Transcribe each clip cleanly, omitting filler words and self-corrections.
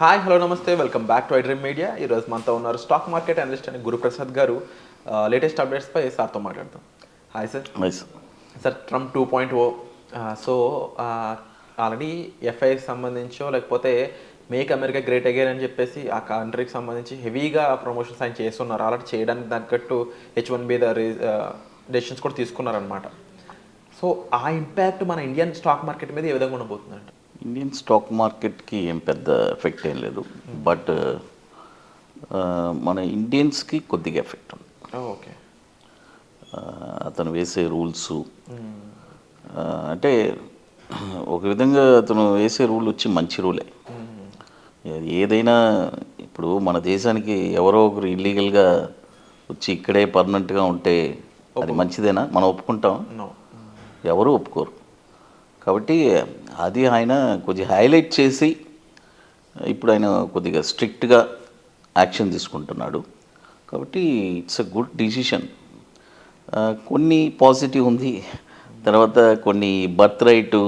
Hi hello నమస్తే welcome back to iDream media. ఈరోజు మనతో ఉన్నారు స్టాక్ మార్కెట్ అనలిస్ట్ అని గురుప్రసాద్ గారు. లేటెస్ట్ అప్డేట్స్పై సార్తో మాట్లాడతాం. Hi sir. Sir Trump 2.0 so already ఎఫ్ఐకి సంబంధించో లేకపోతే మేక్ అమెరికా గ్రేట్ అగైన్ అని చెప్పేసి ఆ కంట్రీకి సంబంధించి హెవీగా ప్రమోషన్స్ ఆయన చేస్తున్నారు. ఆల్రెడీ చేయడానికి తగ్గట్టు H1B డెసిషన్స్ కూడా తీసుకున్నారనమాట. సో ఆ ఇంపాక్ట్ మన ఇండియన్ స్టాక్ మార్కెట్ మీద ఏ విధంగా ఉండబోతుందండి? ఇండియన్ స్టాక్ మార్కెట్కి ఏం పెద్ద ఎఫెక్ట్ ఏం లేదు, బట్ మన ఇండియన్స్కి కొద్దిగా ఎఫెక్ట్ ఉంది. ఓకే. అతను వేసే రూల్స్ అంటే ఒక విధంగా అతను వేసే రూల్ వచ్చి మంచి రూలే. ఏదైనా ఇప్పుడు మన దేశానికి ఎవరో ఒకరు ఇల్లీగల్గా వచ్చి ఇక్కడే పర్మనెంట్గా ఉంటే అది మంచిదేనా? మనం ఒప్పుకుంటాం? ఎవరు ఒప్పుకోరు. కాబట్టి అది ఆయన కొద్దిగా హైలైట్ చేసి ఇప్పుడు ఆయన కొద్దిగా స్ట్రిక్ట్గా యాక్షన్ తీసుకుంటున్నాడు. కాబట్టి ఇట్స్ ఎ గుడ్ డిసిషన్. కొన్ని పాజిటివ్ ఉంది, తర్వాత కొన్ని బర్త్ రైటు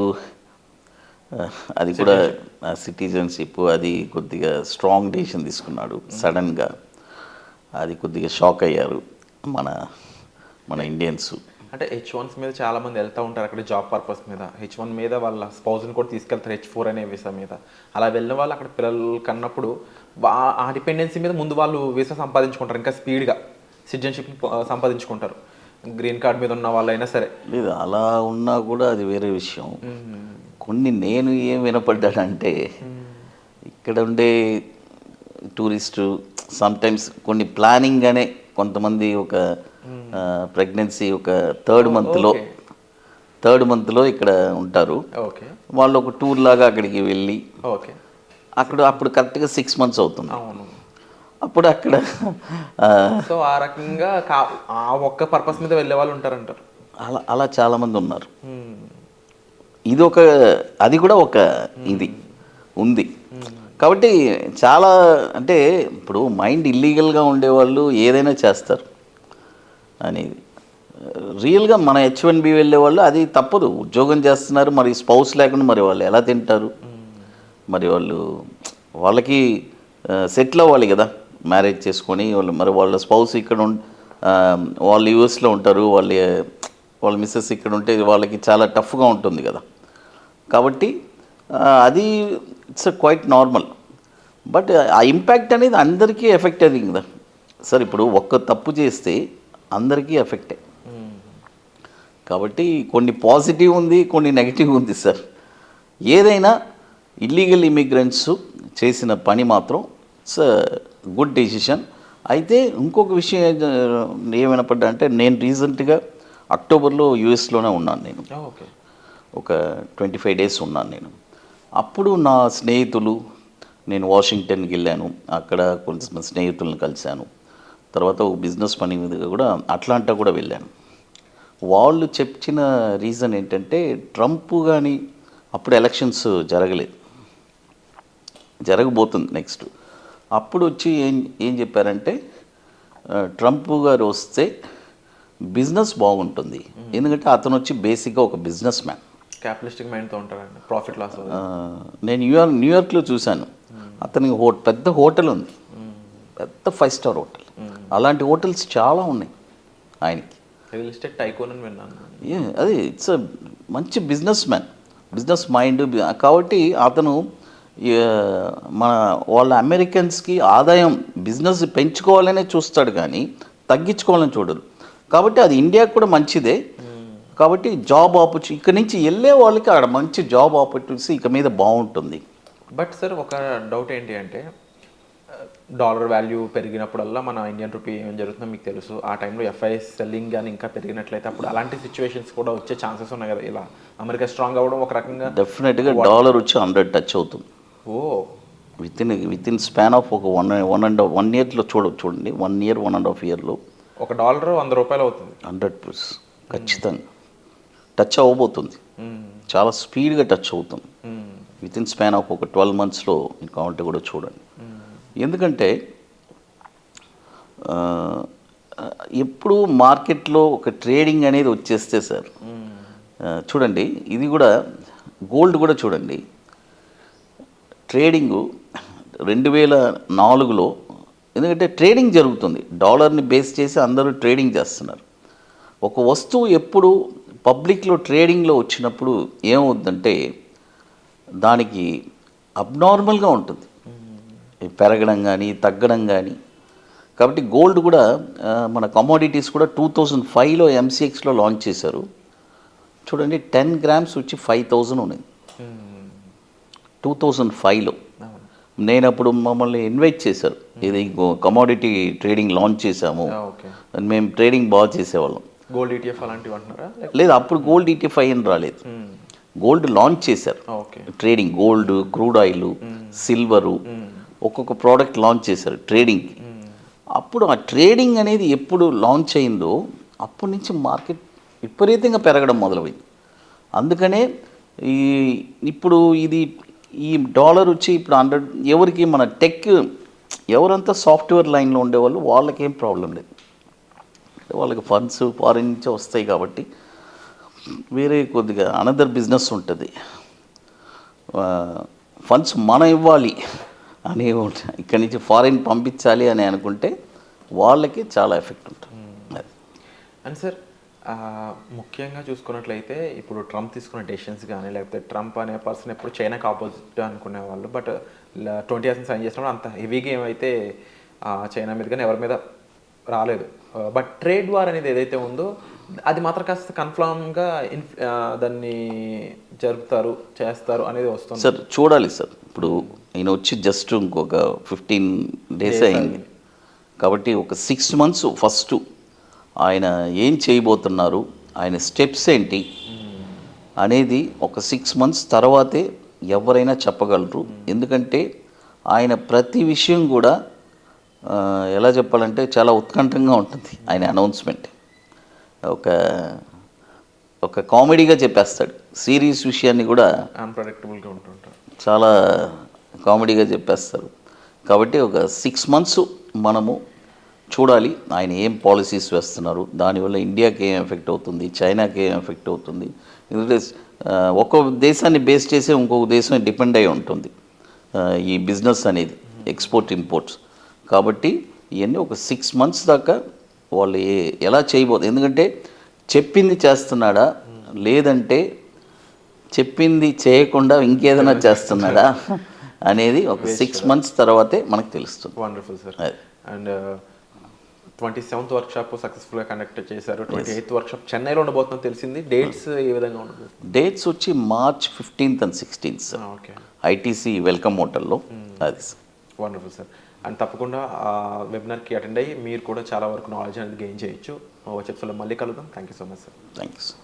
అది కూడా సిటిజన్షిప్ అది కొద్దిగా స్ట్రాంగ్ డిసిషన్ తీసుకున్నాడు సడన్గా. అది కొద్దిగా షాక్ అయ్యారు మన మన ఇండియన్స్. అంటే H1s మీద చాలామంది వెళ్తూ ఉంటారు అక్కడ జాబ్ పర్పస్ మీద. H1 మీద వాళ్ళ స్పౌజ్ని కూడా తీసుకెళ్తారు H4 అనే వీసా మీద. అలా వెళ్ళిన వాళ్ళు అక్కడ పిల్లలు కన్నప్పుడు ఆ డిపెండెన్సీ మీద ముందు వాళ్ళు వీసా సంపాదించుకుంటారు, ఇంకా స్పీడ్గా సిటిజన్షిప్ సంపాదించుకుంటారు, గ్రీన్ కార్డ్ మీద ఉన్న వాళ్ళైనా సరే. లేదు, అలా ఉన్నా కూడా అది వేరే విషయం. కొన్ని నేను ఏం వినపడ్డానంటే ఇక్కడ ఉండే టూరిస్టు సమ్టైమ్స్ కొన్ని ప్లానింగ్గానే కొంతమంది ఒక ప్రెగ్నెన్సీ ఒక థర్డ్ మంత్లో ఇక్కడ ఉంటారు. వాళ్ళు ఒక టూర్ లాగా అక్కడికి వెళ్ళి అప్పుడు కరెక్ట్గా 6 months అవుతుంది. అప్పుడు అక్కడ సో ఆ రకంగా ఆ ఒక్క పర్పస్ మీద వెళ్ళే వాళ్ళు ఉంటారంటారు. అలా చాలామంది ఉన్నారు. అది కూడా ఒక ఇది ఉంది. కాబట్టి చాలా అంటే ఇప్పుడు మైండ్ ఇల్లీగల్గా ఉండేవాళ్ళు ఏదైనా చేస్తారు అనేది. రియల్గా మన H1B వెళ్ళే వాళ్ళు అది తప్పదు, ఉద్యోగం చేస్తున్నారు, మరి స్పౌస్ లేకుండా మరి వాళ్ళు ఎలా తింటారు? మరి వాళ్ళకి సెటిల్ అవ్వాలి కదా, మ్యారేజ్ చేసుకొని వాళ్ళు. మరి వాళ్ళ స్పౌస్ ఇక్కడ వాళ్ళు యూఎస్లో ఉంటారు, వాళ్ళ మిస్సెస్ ఇక్కడ ఉంటే వాళ్ళకి చాలా టఫ్గా ఉంటుంది కదా. కాబట్టి అది ఇట్స్ క్వైట్ నార్మల్. బట్ ఆ ఇంపాక్ట్ అనేది అందరికీ ఎఫెక్ట్ అయింది కదా సార్. ఇప్పుడు ఒక్క తప్పు చేస్తే అందరికీ ఎఫెక్టే. కాబట్టి కొన్ని పాజిటివ్ ఉంది, కొన్ని నెగిటివ్ ఉంది సార్. ఏదైనా ఇల్లీగల్ ఇమిగ్రెంట్స్ చేసిన పని మాత్రం ఇట్స్ గుడ్ డెసిషన్. అయితే ఇంకొక విషయం ఏమైనప్పటికీ అంటే నేను రీసెంట్గా అక్టోబర్లో యూఎస్లోనే ఉన్నాను. నేను ఒక 25 days ఉన్నాను నేను. అప్పుడు నా స్నేహితులు, నేను వాషింగ్టన్కి వెళ్ళాను, అక్కడ కొంచెం స్నేహితులను కలిశాను. తర్వాత ఒక బిజినెస్ పని మీద కూడా అట్లాంటా కూడా వెళ్ళాను. వాళ్ళు చెప్పిన రీజన్ ఏంటంటే ట్రంప్ కానీ అప్పుడు ఎలక్షన్స్ జరగబోతుంది నెక్స్ట్. అప్పుడు వచ్చి ఏం చెప్పారంటే ట్రంప్ గారు వస్తే బిజినెస్ బాగుంటుంది. ఎందుకంటే అతను వచ్చి బేసిక్గా ఒక బిజినెస్ మ్యాన్, క్యాపిటలిస్టిక్ మైండ్తో ఉంటారండి, ప్రాఫిట్ లాస్. నేను న్యూయార్క్లో చూశాను, అతనికి పెద్ద హోటల్ ఉంది, పెద్ద 5-star హోటల్. అలాంటి హోటల్స్ చాలా ఉన్నాయి ఆయనకి. రియల్ ఎస్టేట్ టైకోన్ అని విన్నాను. అది ఇట్స్ మంచి బిజినెస్ మ్యాన్, బిజినెస్ మైండ్. కాబట్టి అతను వాళ్ళ అమెరికన్స్కి ఆదాయం బిజినెస్ పెంచుకోవాలనే చూస్తాడు కానీ తగ్గించుకోవాలని చూడరు. కాబట్టి అది ఇండియాకి కూడా మంచిదే. కాబట్టి జాబ్ ఆపర్చునిటీ ఇక్కడ నుంచి వెళ్ళే వాళ్ళకి అక్కడ మంచి జాబ్ ఆపర్చునిటీస్ ఇక మీద బాగుంటుంది. బట్ సార్ ఒక డౌట్ ఏంటి అంటే డాలర్ వాల్యూ పెరిగినప్పుడల్లా మన ఇండియన్ రూపీ ఏం జరుగుతుందో మీకు తెలుసు. ఆ టైంలో ఎఫ్ఐఎస్ సెల్లింగ్ కానీ ఇంకా పెరిగినట్లయితే అప్పుడు అలాంటి సిచ్యువేషన్స్ కూడా వచ్చే ఛాన్సెస్ ఉన్నాయి కదా. ఇలా అమెరికా స్ట్రాంగ్ అవ్వడం ఒక రకంగా డెఫినెట్గా డాలర్ వచ్చి 100 టచ్ అవుతుంది. విత్ ఇన్ స్పాన్ ఆఫ్ ఒక 1 yearలో చూడండి 1 year 1.5 yearలో ఒక డాలర్ 100 రూపాయలు అవుతుంది. 100% ఖచ్చితంగా టచ్ అవ్వబోతుంది. చాలా స్పీడ్గా టచ్ అవుతుంది. విత్ ఇన్ స్పాన్ ఆఫ్ ఒక 12 monthsలో కావాలంటే కూడా చూడండి. ఎందుకంటే ఎప్పుడు మార్కెట్లో ఒక ట్రేడింగ్ అనేది వచ్చేస్తే సార్, చూడండి ఇది కూడా గోల్డ్ కూడా చూడండి, ట్రేడింగు 2004లో, ఎందుకంటే ట్రేడింగ్ జరుగుతుంది, డాలర్ని బేస్ చేసి అందరూ ట్రేడింగ్ చేస్తున్నారు. ఒక వస్తువు ఎప్పుడు పబ్లిక్లో ట్రేడింగ్లో వచ్చినప్పుడు ఏమవుద్దంటే దానికి అబ్నార్మల్గా ఉంటుంది, పెరగడం కానీ తగ్గడం కానీ. కాబట్టి గోల్డ్ కూడా మన కమోడిటీస్ కూడా 2005లో ఎంసీఎక్స్లో లాంచ్ చేశారు. చూడండి 10 గ్రామ్స్ వచ్చి 5000 ఉన్నది 2005లో. నేను అప్పుడు మమ్మల్ని ఇన్వైట్ చేశారు, ఇది కమోడిటీ ట్రేడింగ్ లాంచ్ చేశాము, మేము ట్రేడింగ్ బాగా చేసేవాళ్ళం. గోల్డ్ ఈటీఎఫ్ అలాంటివి అంటున్నారా? లేదు, అప్పుడు గోల్డ్ ఈటీఎఫ్ అని రాలేదు, గోల్డ్ లాంచ్ చేశారు. Trading gold, crude oil, silver, ఒక్కొక్క ప్రోడక్ట్ లాంచ్ చేశారు ట్రేడింగ్కి. అప్పుడు ఆ ట్రేడింగ్ అనేది ఎప్పుడు లాంచ్ అయిందో అప్పటి నుంచి మార్కెట్ విపరీతంగా పెరగడం మొదలైంది. అందుకనే ఇప్పుడు ఈ డాలర్ వచ్చి ఇప్పుడు 100, ఎవరికి మన టెక్ ఎవరంతా సాఫ్ట్వేర్ లైన్లో ఉండేవాళ్ళు వాళ్ళకేం ప్రాబ్లం లేదు, వాళ్ళకి ఫండ్స్ ఫారిన్ నుంచి వస్తాయి కాబట్టి వేరే కొద్దిగా అనదర్ బిజినెస్ ఉంటుంది, ఫండ్స్ మనం ఇవ్వాలి అని ఇక్కడి నుంచి ఫారిన్ పంపించాలి అని అనుకుంటే వాళ్ళకి చాలా ఎఫెక్ట్ ఉంటుంది. అండ్ సార్ ముఖ్యంగా చూసుకున్నట్లయితే ఇప్పుడు ట్రంప్ తీసుకున్న డెసిషన్స్ కానీ, లేకపోతే ట్రంప్ అనే పర్సన్ ఎప్పుడు చైనాకి ఆపోజిట్ అనుకునే వాళ్ళు, బట్ 20 years సైన్ చేసినప్పుడు అంత హెవీగా ఏమైతే చైనా మీద కానీ ఎవరి మీద రాలేదు. బట్ ట్రేడ్ వార్ అనేది ఏదైతే ఉందో అది మాత్రం కాస్త కన్ఫర్మ్గా దాన్ని జరుపుతారు, చేస్తారు అనేది వస్తుంది. సార్ చూడాలి సార్, ఇప్పుడు ఈయన వచ్చి జస్ట్ ఇంకొక 15 days అయింది కాబట్టి ఒక 6 months ఫస్ట్ ఆయన ఏం చేయబోతున్నారు, ఆయన స్టెప్స్ ఏంటి అనేది ఒక 6 months తర్వాతే ఎవరైనా చెప్పగలరు. ఎందుకంటే ఆయన ప్రతి విషయం కూడా ఎలా చెప్పాలంటే చాలా ఉత్కంఠంగా ఉంటుంది. ఆయన అనౌన్స్మెంట్ ఒక కామెడీగా చెప్పేస్తాడు, సీరియస్ విషయాన్ని కూడా అన్ప్రెడిక్టబుల్గా ఉంటుంటారు, చాలా కామెడీగా చెప్పేస్తారు. కాబట్టి ఒక 6 months మనము చూడాలి ఆయన ఏం పాలసీస్ వేస్తున్నారు, దానివల్ల ఇండియాకి ఏం ఎఫెక్ట్ అవుతుంది, చైనాకి ఏం ఎఫెక్ట్ అవుతుంది. ఎందుకంటే ఒక్కొక్క దేశాన్ని బేస్ చేసి ఇంకొక దేశం డిపెండ్ అయి ఉంటుంది ఈ బిజినెస్ అనేది, ఎక్స్పోర్ట్ ఇంపోర్ట్స్. కాబట్టి ఇవన్నీ ఒక 6 months దాకా వాళ్ళు ఎలా చేయబోతుంది, ఎందుకంటే చెప్పింది చేస్తున్నాడా లేదంటే చెప్పింది చేయకుండా ఇంకేదైనా చేస్తున్నాడా అనేది ఒక 6 months తర్వాతే మనకు తెలుస్తుంది. Wonderful sir. And 27th workshop సక్సెస్ఫుల్గా కండక్ట్ చేశారు. 28th వర్క్షాప్ చెన్నైలో ఉండబోతుందని తెలిసింది. డేట్స్ ఏ విధంగా ఉండదు? డేట్స్ వచ్చి March 15th and 16th sir. Okay, ITC welcome హోటల్లో. అది సార్. Wonderful sir. అండ్ తప్పకుండా ఆ వెబినార్కి అటెండ్ అయ్యి మీరు కూడా చాలా వరకు నాలెడ్జ్ అనేది గెయిన్ చేయొచ్చు. వచ్చే ఎపిసోడ్లో మళ్ళీ కలుద్దాం. Thank you so much sir. Thank you sir.